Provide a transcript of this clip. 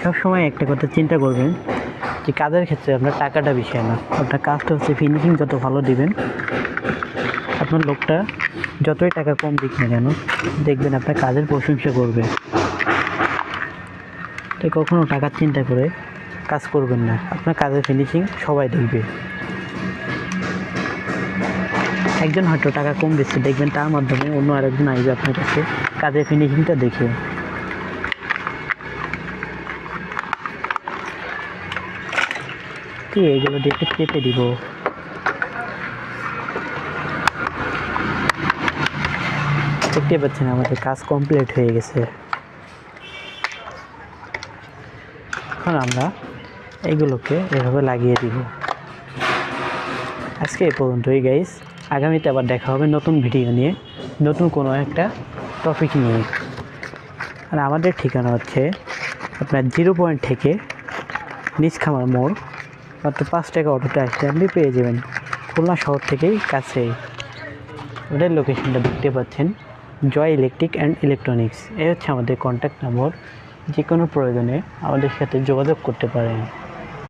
সবসময় একটা কথা চিন্তা করবেন যে কাজের ক্ষেত্রে আপনার টাকাটা বিষয় না, আপনার কাজটা হচ্ছে ফিনিশিং যত ভালো দিবেন, আপনার লোকটা যতই টাকা কম দিক না কেন দেখবেন আপনার কাজের প্রশংসা করবে। তাই কখনো টাকার চিন্তা করে কাজ করবেন না, আপনার কাজের ফিনিশিং সবাই দেখবে। একজন হয়তো টাকা কম দিচ্ছে, দেখবেন তার মাধ্যমে অন্য আরেকজন আসবে আপনার কাছে কাজের ফিনিশিংটা দেখে। কি এগুলো দিয়ে কেটে দিব। দেখতে পাচ্ছেন আমাদের কাজ কমপ্লিট হয়ে গেছে। এখন আমরা এইগুলোকে এভাবে লাগিয়ে দিব। আজকে এই পর্যন্তই গাইস, আগামীতে আবার দেখা হবে নতুন ভিডিও নিয়ে, নতুন কোনো একটা টপিক নিয়ে। আর আমাদের ঠিকানা হচ্ছে আপনার 0 পয়েন্ট থেকে নিচখামার মোড়, মাত্র 5 টাকা অটোতে আসলে আপনি পেয়ে যাবেন। খুলনা শহর থেকেই কাছেই। ওদের লোকেশনটা দেখতে পাচ্ছেন, জয় ইলেকট্রিক অ্যান্ড ইলেকট্রনিক্স। এই হচ্ছে আমাদের কন্ট্যাক্ট নম্বর। যে কোনো প্রয়োজনে আমাদের সাথে যোগাযোগ করতে পারেন।